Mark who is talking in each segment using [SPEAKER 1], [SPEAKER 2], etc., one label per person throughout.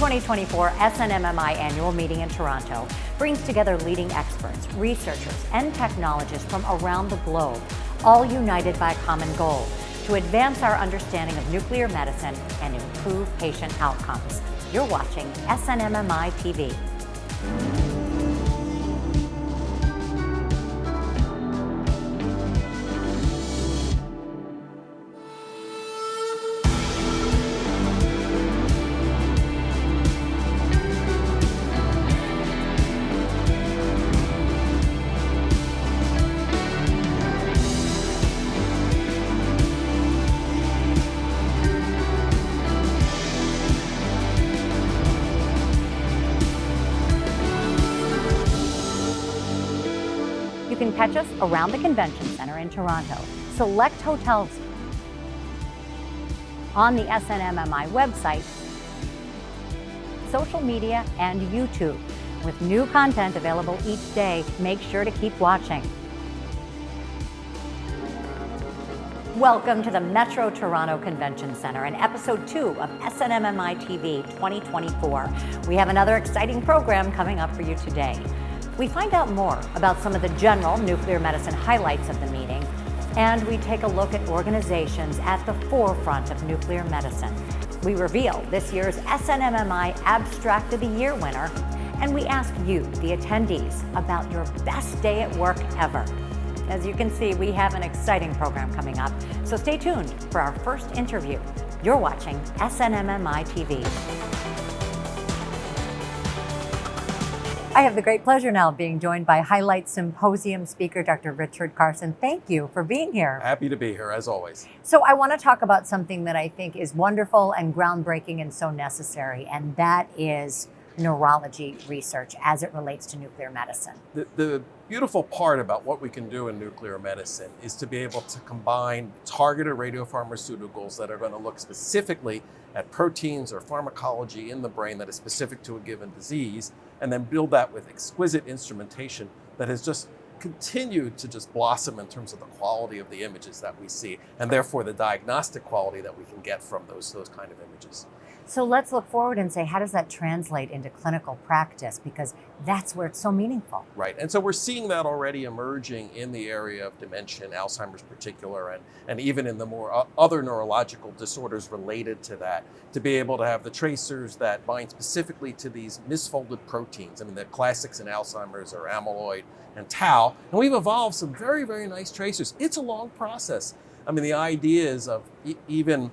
[SPEAKER 1] 2024 SNMMI annual meeting in Toronto brings together leading experts, researchers, and technologists from around the globe, all united by a common goal: to advance our understanding of nuclear medicine and improve patient outcomes. You're watching SNMMI TV. You can catch us around the Convention Center in Toronto, select hotels, on the SNMMI website, social media, and YouTube. With new content available each day, make sure to keep watching. Welcome to the Metro Toronto Convention Center and episode 2 of SNMMI TV 2024. We have another exciting program coming up for you today. We find out more about some of the general nuclear medicine highlights of the meeting, and we take a look at organizations at the forefront of nuclear medicine. We reveal this year's SNMMI Abstract of the Year winner, and we ask you, the attendees, about your best day at work ever. As you can see, we have an exciting program coming up, so stay tuned for our first interview. You're watching SNMMI TV. I have the great pleasure now of being joined by Highlight Symposium speaker, Dr. Richard Carson. Thank you for being here.
[SPEAKER 2] Happy to be here, as always.
[SPEAKER 1] So I want to talk about something that I think is wonderful and groundbreaking and so necessary, and that is neurology research as it relates to nuclear medicine.
[SPEAKER 2] The beautiful part about what we can do in nuclear medicine is to be able to combine targeted radiopharmaceuticals that are going to look specifically at proteins or pharmacology in the brain that is specific to a given disease, and then build that with exquisite instrumentation that has just continued to just blossom in terms of the quality of the images that we see, and therefore the diagnostic quality that we can get from those kind of images.
[SPEAKER 1] So let's look forward and say, how does that translate into clinical practice? Because that's where it's so meaningful.
[SPEAKER 2] Right, and so we're seeing that already emerging in the area of dementia, and Alzheimer's particular, and even in the more other neurological disorders related to that, to be able to have the tracers that bind specifically to these misfolded proteins. I mean, the classics in Alzheimer's are amyloid and tau, and we've evolved some very, very nice tracers. It's a long process. I mean, the ideas of even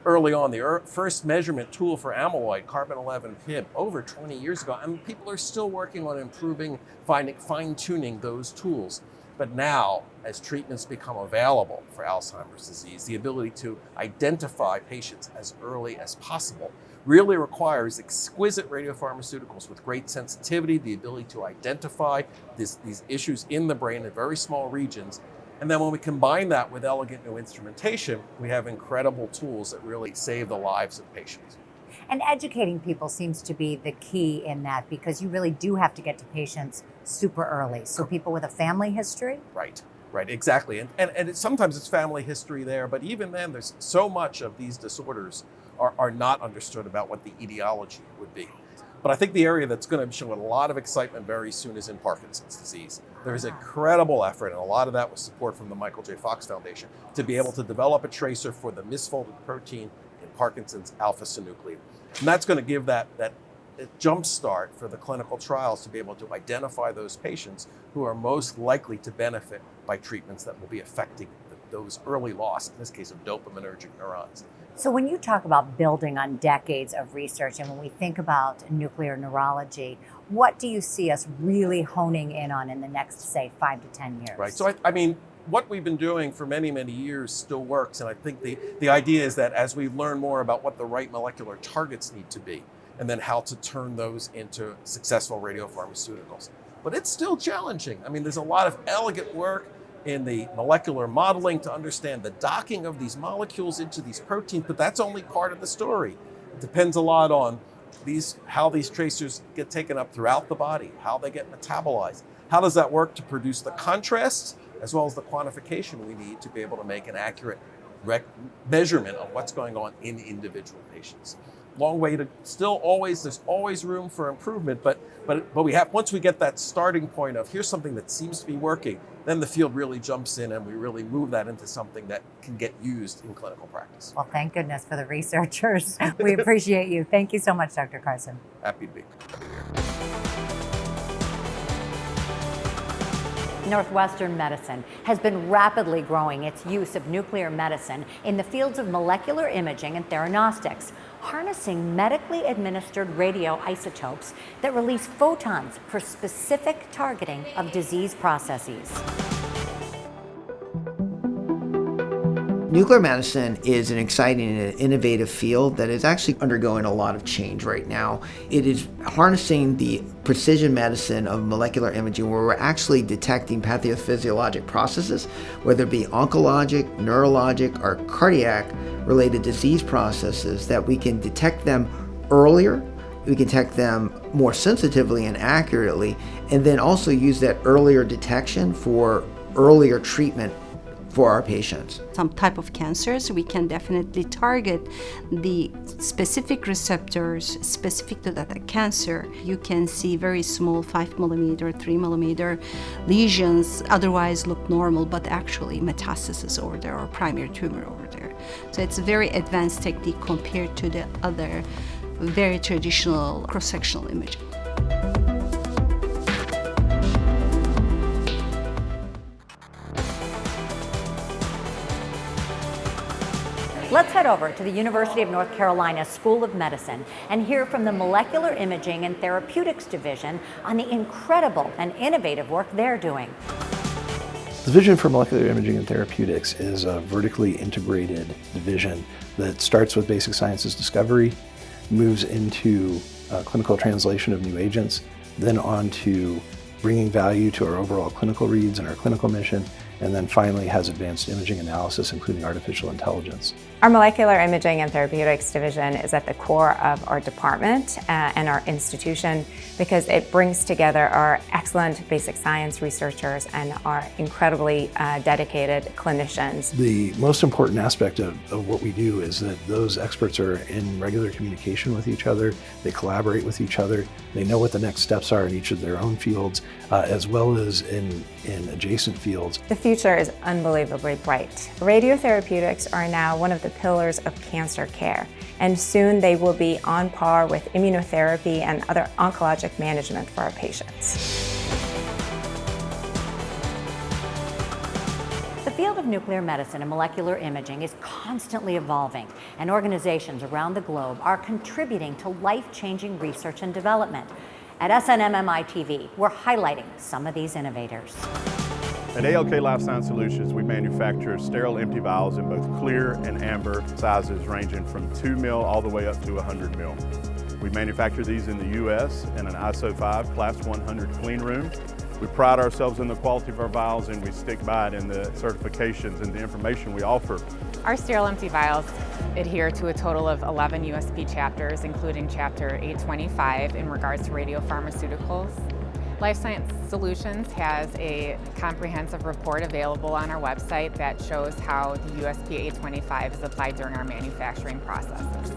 [SPEAKER 2] early on, the first measurement tool for amyloid, carbon-11 PIB, over 20 years ago, and people are still working on improving, fine-tuning those tools. But now, as treatments become available for Alzheimer's disease, the ability to identify patients as early as possible really requires exquisite radiopharmaceuticals with great sensitivity, the ability to identify these issues in the brain in very small regions. And then when we combine that with elegant new instrumentation, we have incredible tools that really save the lives of patients.
[SPEAKER 1] And educating people seems to be the key in that, because you really do have to get to patients super early. So people with a family history?
[SPEAKER 2] Right, exactly. And sometimes it's family history there, but even then there's so much of these disorders are not understood about what the etiology would be. But I think the area that's going to show a lot of excitement very soon is in Parkinson's disease. There's incredible effort, and a lot of that was support from the Michael J. Fox Foundation, to be able to develop a tracer for the misfolded protein in Parkinson's alpha-synuclein. And that's going to give that jump start for the clinical trials to be able to identify those patients who are most likely to benefit by treatments that will be affecting those early loss, in this case of dopaminergic neurons.
[SPEAKER 1] So when you talk about building on decades of research, and when we think about nuclear neurology, what do you see us really honing in on in the next, say, 5 to 10 years?
[SPEAKER 2] Right. So I mean, what we've been doing for many, many years still works. And I think the idea is that as we learn more about what the right molecular targets need to be, and then how to turn those into successful radiopharmaceuticals. But it's still challenging. I mean, there's a lot of elegant work in the molecular modeling to understand the docking of these molecules into these proteins, but that's only part of the story. It depends a lot on how these tracers get taken up throughout the body, how they get metabolized. How does that work to produce the contrasts as well as the quantification we need to be able to make an accurate measurement of what's going on in individual patients. Long way to there's always room for improvement, but we have, once we get that starting point of here's something that seems to be working, then the field really jumps in and we really move that into something that can get used in clinical practice.
[SPEAKER 1] Well, thank goodness for the researchers. We appreciate you. Thank you so much, Dr. Carson.
[SPEAKER 2] Happy to be.
[SPEAKER 1] Northwestern Medicine has been rapidly growing its use of nuclear medicine in the fields of molecular imaging and theranostics, harnessing medically administered radioisotopes that release photons for specific targeting of disease processes.
[SPEAKER 3] Nuclear medicine is an exciting and innovative field that is actually undergoing a lot of change right now. It is harnessing the precision medicine of molecular imaging where we're actually detecting pathophysiologic processes, whether it be oncologic, neurologic, or cardiac-related disease processes, that we can detect them earlier, we can detect them more sensitively and accurately, and then also use that earlier detection for earlier treatment for our patients.
[SPEAKER 4] Some type of cancers, we can definitely target the specific receptors specific to that cancer. You can see very small 5 millimeter, 3 millimeter lesions otherwise look normal, but actually metastasis over there or primary tumor over there. So it's a very advanced technique compared to the other very traditional cross-sectional imaging.
[SPEAKER 1] Let's head over to the University of North Carolina School of Medicine and hear from the Molecular Imaging and Therapeutics Division on the incredible and innovative work they're doing.
[SPEAKER 5] The Division for Molecular Imaging and Therapeutics is a vertically integrated division that starts with basic sciences discovery, moves into clinical translation of new agents, then on to bringing value to our overall clinical reads and our clinical mission, and then finally has advanced imaging analysis, including artificial intelligence.
[SPEAKER 6] Our Molecular Imaging and Therapeutics Division is at the core of our department and our institution because it brings together our excellent basic science researchers and our incredibly dedicated clinicians.
[SPEAKER 5] The most important aspect of what we do is that those experts are in regular communication with each other, they collaborate with each other, they know what the next steps are in each of their own fields, as well as in adjacent fields.
[SPEAKER 6] The future is unbelievably bright. Radiotherapeutics are now one of the pillars of cancer care, and soon they will be on par with immunotherapy and other oncologic management for our patients.
[SPEAKER 1] The field of nuclear medicine and molecular imaging is constantly evolving, and organizations around the globe are contributing to life-changing research and development. At SNMMI TV, we're highlighting some of these innovators.
[SPEAKER 7] At ALK Life Science Solutions, we manufacture sterile empty vials in both clear and amber sizes ranging from 2 ml all the way up to 100 ml. We manufacture these in the U.S. in an ISO 5 Class 100 clean room. We pride ourselves in the quality of our vials, and we stick by it in the certifications and the information we offer.
[SPEAKER 8] Our sterile empty vials adhere to a total of 11 USP chapters, including Chapter 825 in regards to radiopharmaceuticals. Life Science Solutions has a comprehensive report available on our website that shows how the USP 825 is applied during our manufacturing processes.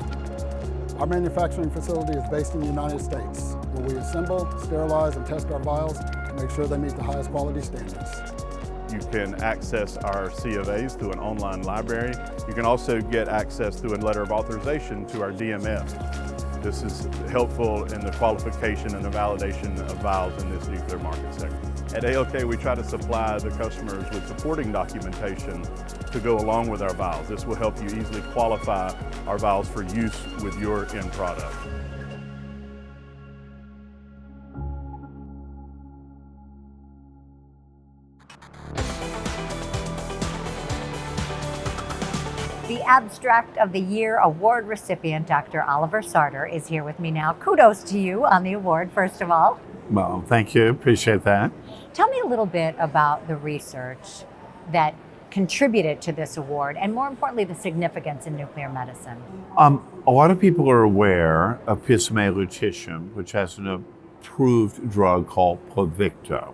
[SPEAKER 9] Our manufacturing facility is based in the United States, where we assemble, sterilize, and test our vials to make sure they meet the highest quality standards.
[SPEAKER 7] You can access our C of A's through an online library. You can also get access through a letter of authorization to our DMF. This is helpful in the qualification and the validation of vials in this nuclear market sector. At ALK, we try to supply the customers with supporting documentation to go along with our vials. This will help you easily qualify our vials for use with your end product.
[SPEAKER 1] The Abstract of the Year award recipient, Dr. Oliver Sartor, is here with me now. Kudos to you on the award, first of all.
[SPEAKER 10] Well, thank you. Appreciate that.
[SPEAKER 1] Tell me a little bit about the research that contributed to this award, and more importantly, the significance in nuclear medicine.
[SPEAKER 10] A lot of people are aware of PSMA lutetium, which has an approved drug called Pluvicto.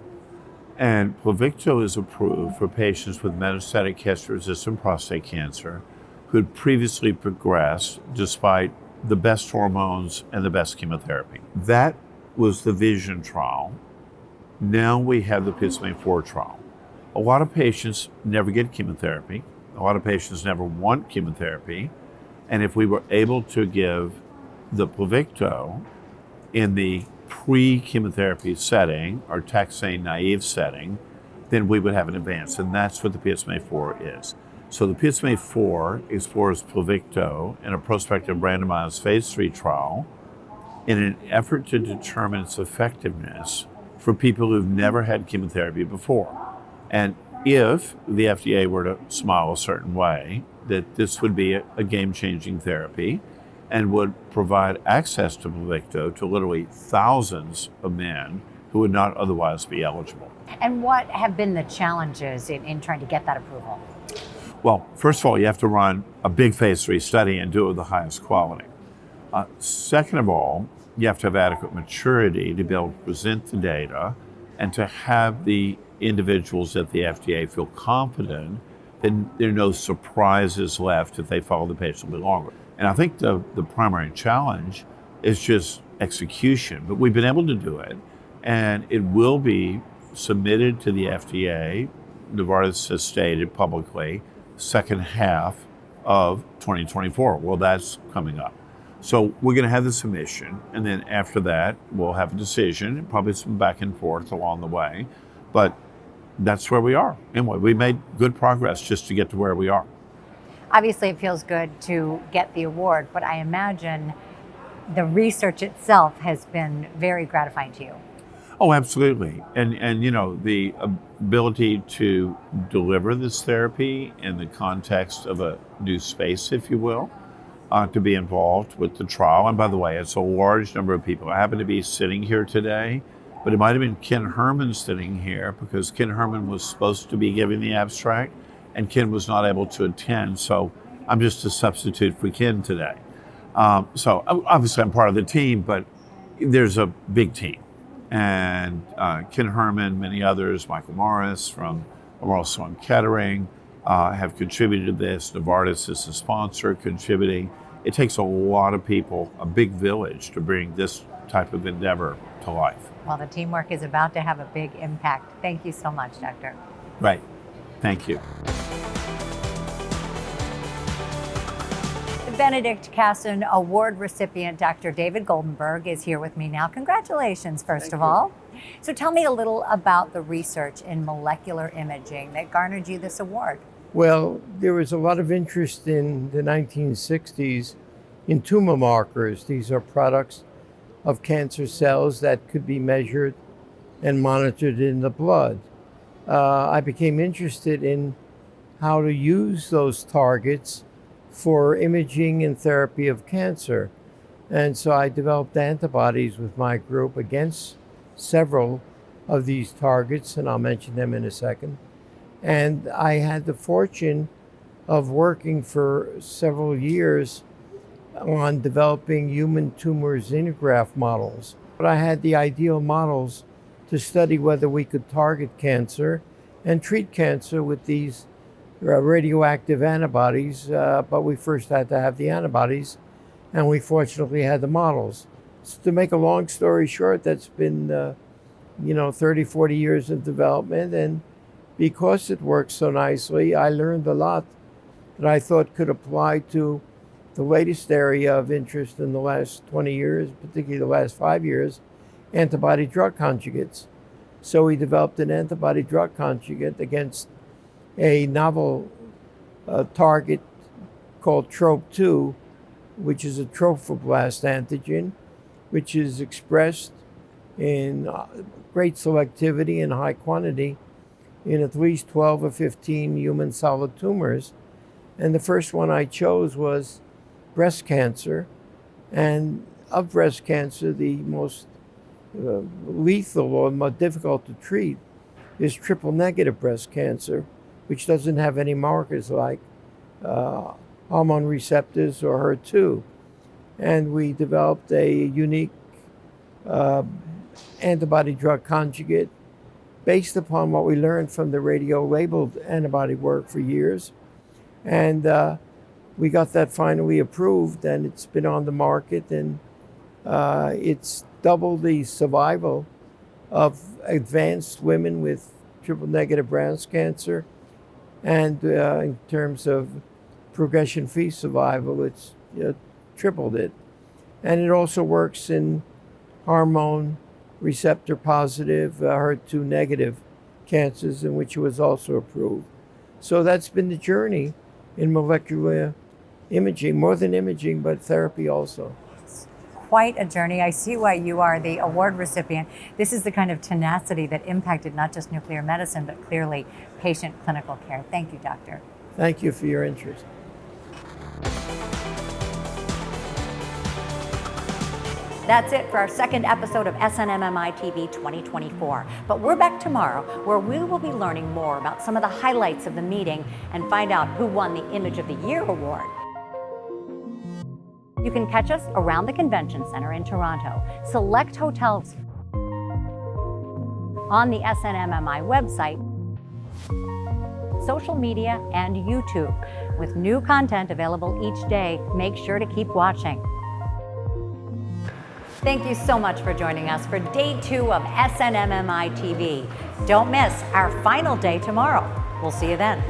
[SPEAKER 10] And Pluvicto is approved for patients with metastatic castration-resistant prostate cancer who had previously progressed despite the best hormones and the best chemotherapy. That was the VISION trial. Now we have the PSMA-4 trial. A lot of patients never get chemotherapy. A lot of patients never want chemotherapy. And if we were able to give the Pluvicto in the pre-chemotherapy setting or taxane naive setting, then we would have an advance. And that's what the PSMA-4 is. So the PSMA-4 explores Pluvicto in a prospective randomized phase 3 trial in an effort to determine its effectiveness for people who've never had chemotherapy before. And if the FDA were to smile a certain way, that this would be a game-changing therapy and would provide access to Pluvicto to literally thousands of men who would not otherwise be eligible.
[SPEAKER 1] And what have been the challenges in trying to get that approval?
[SPEAKER 10] Well, first of all, you have to run a big phase 3 study and do it with the highest quality. Second of all, you have to have adequate maturity to be able to present the data and to have the individuals at the FDA feel confident that there are no surprises left if they follow the patient a little longer. And I think the primary challenge is just execution, but we've been able to do it, and it will be submitted to the FDA. Novartis has stated publicly, second half of 2024. Well, that's coming up. So we're going to have the submission, and then after that, we'll have a decision, and probably some back and forth along the way. But that's where we are. Anyway, we made good progress just to get to where we are.
[SPEAKER 1] Obviously, it feels good to get the award, but I imagine the research itself has been very gratifying to you.
[SPEAKER 10] Oh, absolutely. And you know, the ability to deliver this therapy in the context of a new space, if you will, to be involved with the trial. And by the way, it's a large number of people. I happen to be sitting here today, but it might have been Ken Herman sitting here because Ken Herman was supposed to be giving the abstract and Ken was not able to attend. So I'm just a substitute for Ken today. So obviously I'm part of the team, but there's a big team. And Ken Herman, many others, Michael Morris from Memorial Sloan Kettering, have contributed to this. Novartis is the sponsor contributing. It takes a lot of people, a big village, to bring this type of endeavor to life.
[SPEAKER 1] Well, the teamwork is about to have a big impact. Thank you so much, Doctor.
[SPEAKER 10] Right. Thank you.
[SPEAKER 1] The Benedict Casson Award recipient, Dr. David Goldenberg, is here with me now. Congratulations, first of all. So tell me a little about the research in molecular imaging that garnered you this award.
[SPEAKER 11] Well, there was a lot of interest in the 1960s in tumor markers. These are products of cancer cells that could be measured and monitored in the blood. I became interested in how to use those targets for imaging and therapy of cancer. And so I developed antibodies with my group against several of these targets, and I'll mention them in a second. And I had the fortune of working for several years on developing human tumor xenograft models. But I had the ideal models to study whether we could target cancer and treat cancer with these radioactive antibodies, but we first had to have the antibodies, and we fortunately had the models. So to make a long story short, that's been 30, 40 years of development, and because it works so nicely, I learned a lot that I thought could apply to the latest area of interest in the last 20 years, particularly the last 5 years, antibody-drug conjugates. So we developed an antibody-drug conjugate against a novel target called TROP2, which is a trophoblast antigen, which is expressed in great selectivity and high quantity in at least 12 or 15 human solid tumors. And the first one I chose was breast cancer. And of breast cancer, the most lethal or more difficult to treat is triple negative breast cancer, which doesn't have any markers like hormone receptors or HER2. And we developed a unique antibody drug conjugate based upon what we learned from the radio-labeled antibody work for years. And we got that finally approved, and it's been on the market, and it's doubled the survival of advanced women with triple-negative breast cancer. And in terms of progression-free survival, it's tripled it. And it also works in hormone receptor positive, HER2 negative cancers, in which it was also approved. So that's been the journey in molecular imaging, more than imaging, but therapy also.
[SPEAKER 1] Quite a journey. I see why you are the award recipient. This is the kind of tenacity that impacted not just nuclear medicine, but clearly patient clinical care. Thank you, Doctor.
[SPEAKER 11] Thank you for your interest.
[SPEAKER 1] That's it for our second episode of SNMMI TV 2024. But we're back tomorrow, where we will be learning more about some of the highlights of the meeting and find out who won the Image of the Year award. You can catch us around the Convention Center in Toronto, select hotels, on the SNMMI website, social media, and YouTube. With new content available each day, make sure to keep watching. Thank you so much for joining us for day 2 of SNMMI TV. Don't miss our final day tomorrow. We'll see you then.